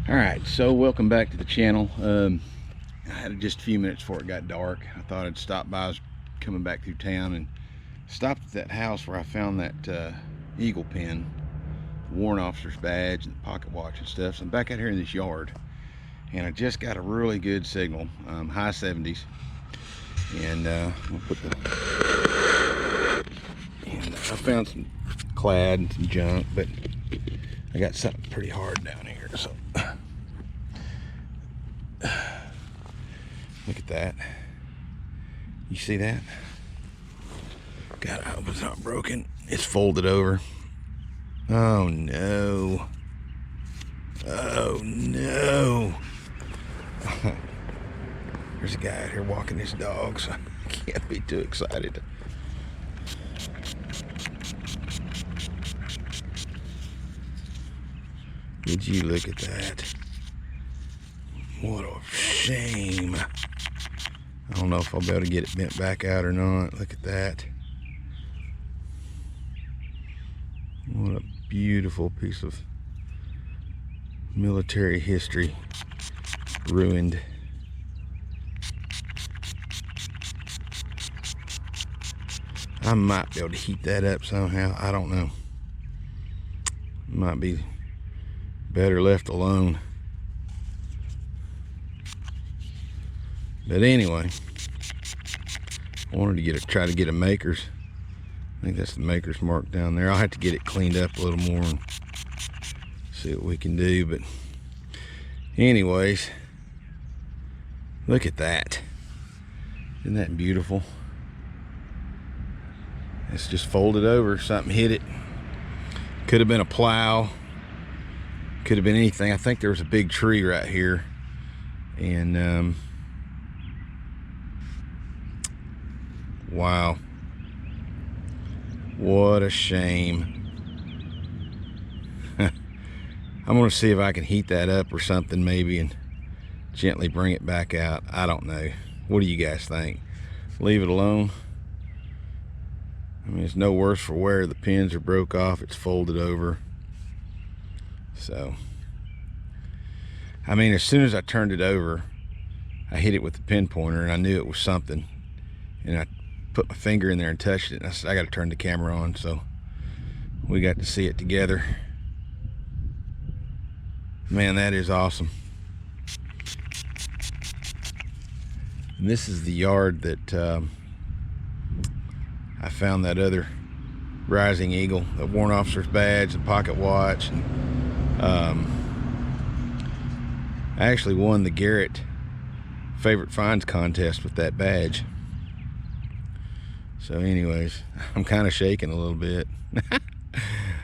All right, so welcome back to the channel. I had just a few minutes before it got dark. I thought I'd stop by. I was coming back through town and stopped at that house where I found that eagle pin, warrant officer's badge and pocket watch and stuff. So I'm back out here in this yard and I just got a really good signal, high 70s. And we'll put I found some clad and some junk, but I got something pretty hard down here, so look at that. You see that? God, I hope it's not broken. It's folded over. Oh no. Oh no. There's a guy out here walking his dog, so I can't be too excited. Would you look at that? What a shame. I don't know if I'll be able to get it bent back out or not. Look at that. What a beautiful piece of military history ruined. I might be able to heat that up somehow. I don't know. Might be better left alone. But anyway, I wanted to try to get a maker's. I think that's the maker's mark down there. I'll have to get it cleaned up a little more and see what we can do. But anyways, look at that. Isn't that beautiful? It's just folded over. Something hit it. Could have been a plow. Could have been anything. I think there was a big tree right here, and wow, what a shame. I'm gonna see if I can heat that up or something maybe and gently bring it back out. I don't know. What do you guys think? Leave it alone? I mean, it's no worse for wear. The pins are broke off. It's folded over. So, I mean, as soon as I turned it over, I hit it with the pin pointer and I knew it was something. And I put my finger in there and touched it. And I said, I got to turn the camera on. So we got to see it together. Man, that is awesome. And this is the yard that I found that other rising eagle, the warrant officer's badge, the pocket watch. And, I actually won the Garrett favorite finds contest with that badge. So anyways, I'm kind of shaking a little bit.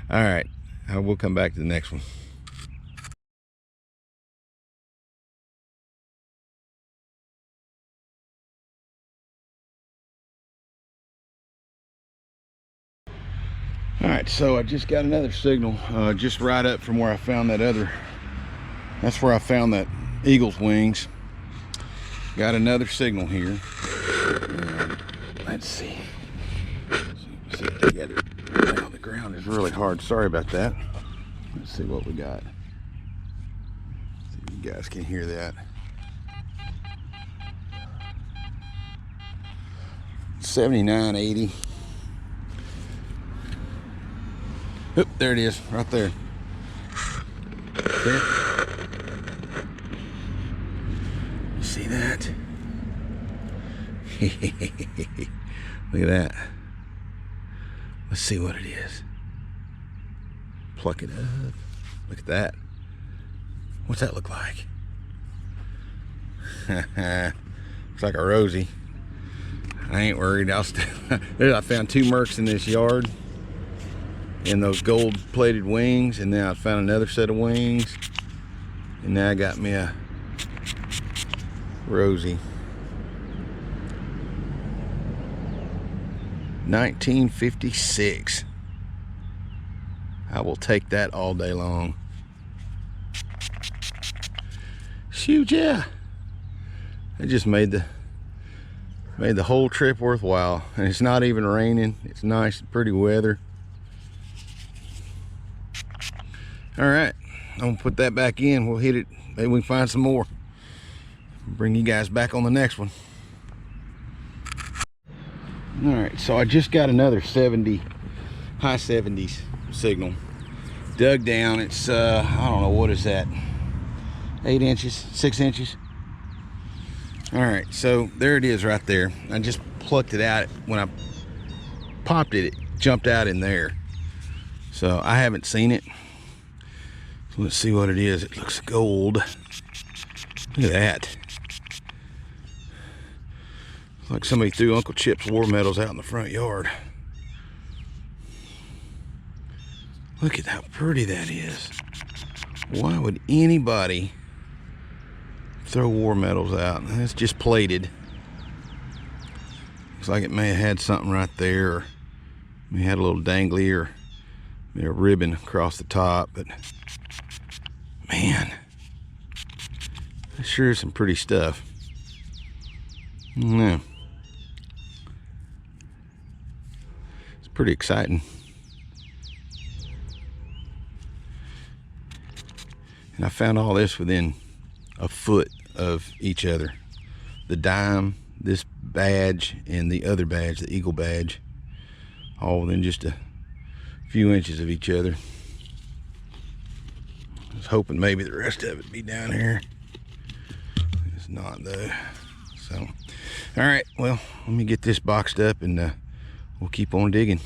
All right, we'll come back to the next one. All right, so I just got another signal, just right up from where I found that other. That's where I found that eagle's wings. Got another signal here. And let's see. See it together. Wow, the ground is really hard. Sorry about that. Let's see what we got. See if you guys can hear that. 79.80. Oop, there it is, right there. There. See that? Look at that. Let's see what it is. Pluck it up. Look at that. What's that look like? Looks like a rosy. I ain't worried. I found two mercs in this yard. And those gold plated wings, and then I found another set of wings, and now I got me a rosy. 1956. I will take that all day long. Shoot, yeah. It just made the whole trip worthwhile, and it's not even raining. It's nice, pretty weather. All right, I'm gonna put that back in. We'll hit it. Maybe we can find some more. Bring you guys back on the next one. All right, so I just got another 70, high 70s signal. Dug down. It's I don't know, what is that? 8 inches, 6 inches. All right, so there it is right there. I just plucked it out. When I popped it, it jumped out in there. So I haven't seen it. So let's see what it is. It looks gold. Look at that. It's like somebody threw Uncle Chip's war medals out in the front yard. Look at how pretty that is. Why would anybody throw war medals out? It's just plated. Looks like it may have had something right there, or may have had a little dangly, or maybe a ribbon across the top. But man, that sure is some pretty stuff. Yeah, it's pretty exciting. And I found all this within a foot of each other. The dime, this badge, and the other badge, the eagle badge, all within just a few inches of each other. I was hoping maybe the rest of it would be down here. It's not though. So, all right, well, let me get this boxed up and we'll keep on digging.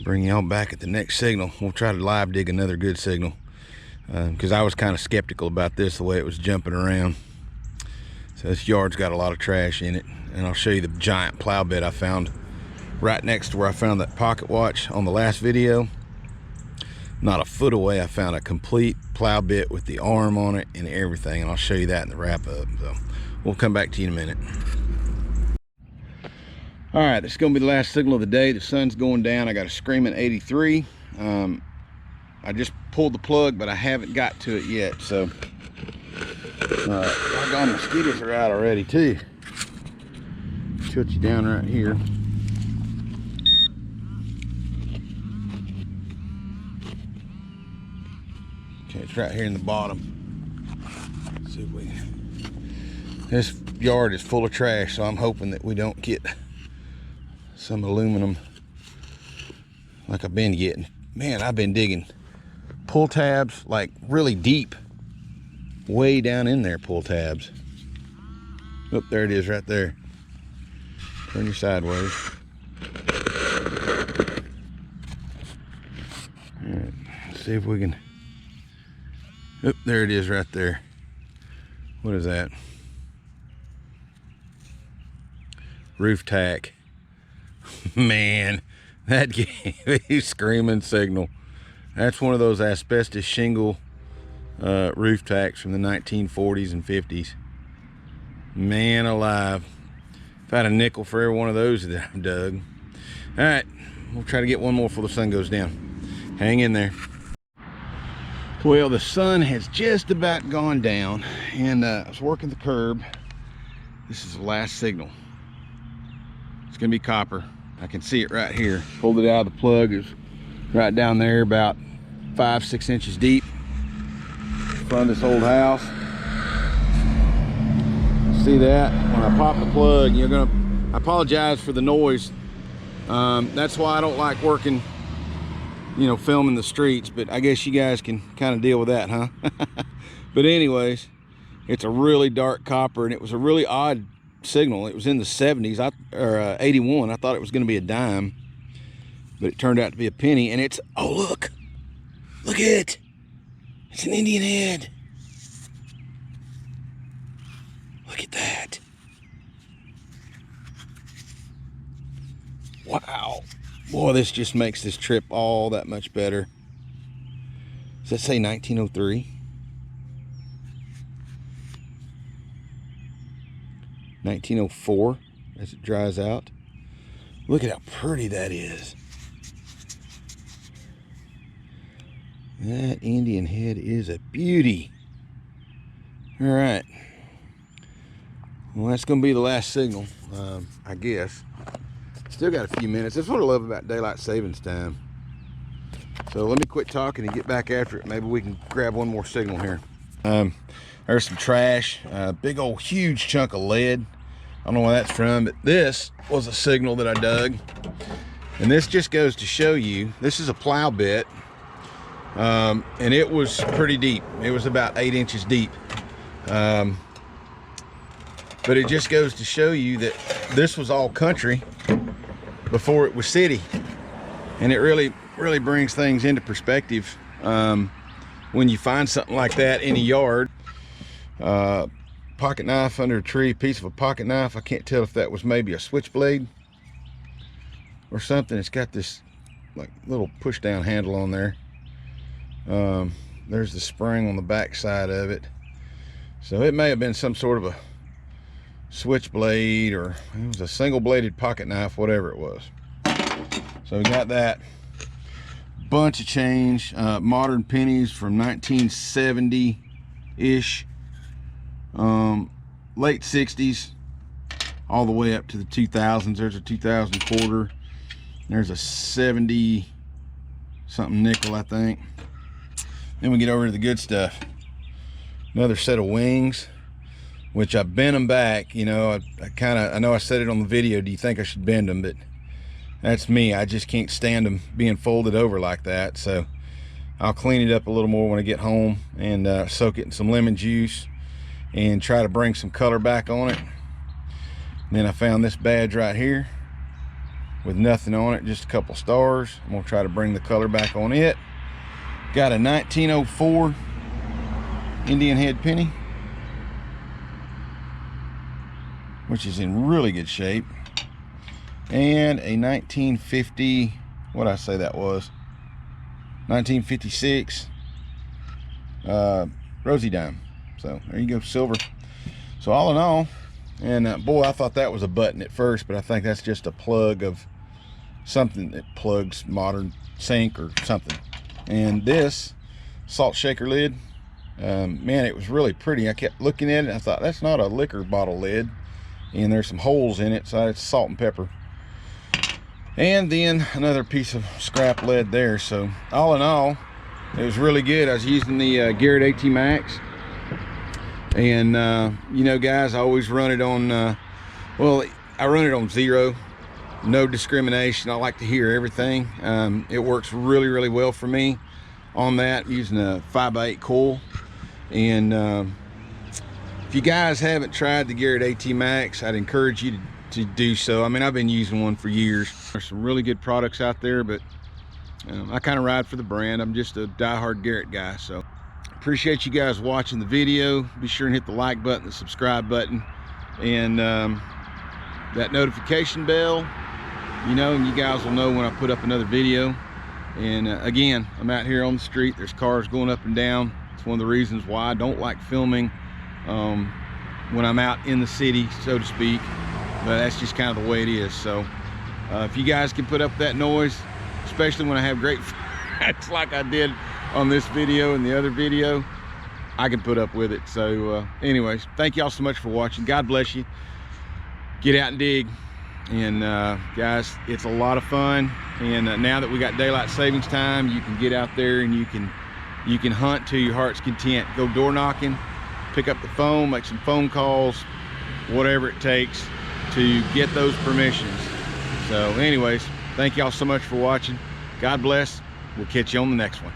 Bring y'all back at the next signal. We'll try to live dig another good signal. Because I was kind of skeptical about this, the way it was jumping around. So this yard's got a lot of trash in it, and I'll show you the giant plow bit I found right next to where I found that pocket watch on the last video. Not a foot away, I found a complete plow bit with the arm on it and everything, and I'll show you that in the wrap up. So we'll come back to you in a minute. All right, this is gonna be the last signal of the day. The sun's going down. I got a screaming 83. I just pulled the plug, but I haven't got to it yet. So, doggone mosquitoes are out already too. Tilt you down right here. Okay, it's right here in the bottom. Let's see if we. This yard is full of trash, so I'm hoping that we don't get some aluminum like I've been getting. Man, I've been digging pull tabs like really deep, way down in there. Pull tabs. Oh, there it is right there. Turn you sideways. All right, let's see if we can. Oh, there it is right there. What is that? Roof tack. Man, that gave a screaming signal. That's one of those asbestos shingle roof tacks from the 1940s and 50s. Man alive. If I had a nickel for every one of those that I've dug. All right, we'll try to get one more before the sun goes down. Hang in there. Well, the sun has just about gone down, and I was working the curb. This is the last signal. It's gonna be copper. I can see it right here. Pulled it out of the plug. It's right down there, about 5-6 inches deep in front of this old house. See that? When I pop the plug, I apologize for the noise. That's why I don't like working, filming the streets, but I guess you guys can kind of deal with that, huh? But anyways, it's a really dark copper, and it was a really odd signal. It was in the 70s, or 81. I thought it was going to be a dime, but it turned out to be a penny. And it's, oh look at it, it's an Indian head. Look at that. Wow, boy, this just makes this trip all that much better. Does that say 1903? 1904 as it dries out. Look at how pretty that is. That Indian head is a beauty. All right, well, that's gonna be the last signal, I guess. Still got a few minutes. That's what I love about daylight savings time. So let me quit talking and get back after it. Maybe we can grab one more signal here. There's some trash, big old huge chunk of lead. I don't know where that's from, but this was a signal that I dug. And this just goes to show you, this is a plow bit, and it was pretty deep. It was about 8 inches deep. But it just goes to show you that this was all country before it was city. And it really brings things into perspective when you find something like that in a yard. Pocket knife under a tree, piece of a pocket knife. I can't tell if that was maybe a switchblade or something. It's got this like little push down handle on there. There's the spring on the back side of it. So it may have been some sort of a switchblade, or it was a single bladed pocket knife, whatever it was. So we got that. Bunch of change, modern pennies from 1970-ish, late 60s, all the way up to the 2000s. There's a 2000 quarter. There's a 70 something nickel, I think. Then we get over to the good stuff. Another set of wings, which I bent them back. You know, I know I said it on the video, do you think I should bend them? But that's me. I just can't stand them being folded over like that. So I'll clean it up a little more when I get home and soak it in some lemon juice and try to bring some color back on it. And then I found this badge right here with nothing on it, just a couple stars. I'm gonna try to bring the color back on it. Got a 1904 Indian head penny, which is in really good shape, and a 1950, what did I say that was, 1956 Rosie dime. So there you go, silver. So all in all, and boy, I thought that was a button at first, but I think that's just a plug of something that plugs modern sink or something. And this salt shaker lid, man, it was really pretty. I kept looking at it and I thought, that's not a liquor bottle lid, and there's some holes in it, so it's salt and pepper. And then another piece of scrap lead there. So all in all, it was really good. I was using the Garrett AT Max, and you know, guys, I always run it on well, I run it on 0, no discrimination. I like to hear everything. It works really well for me on that, using a 5x8 coil. And if you guys haven't tried the Garrett AT Max, I'd encourage you to do so. I mean, I've been using one for years. There's some really good products out there, but I kind of ride for the brand. I'm just a diehard Garrett guy. So appreciate you guys watching the video. Be sure and hit the like button, the subscribe button, and that notification bell, you know, and you guys will know when I put up another video. And again, I'm out here on the street. There's cars going up and down. It's one of the reasons why I don't like filming when I'm out in the city, so to speak. But that's just kind of the way it is. So if you guys can put up that noise, especially when I have great facts like I did on this video and the other video, I can put up with it. So anyways, thank y'all so much for watching. God bless you. Get out and dig. And guys, it's a lot of fun. And now that we got daylight savings time, you can get out there and you can hunt to your heart's content. Go door knocking, pick up the phone, make some phone calls, whatever it takes to get those permissions. So anyways, thank y'all so much for watching. God bless. We'll catch you on the next one.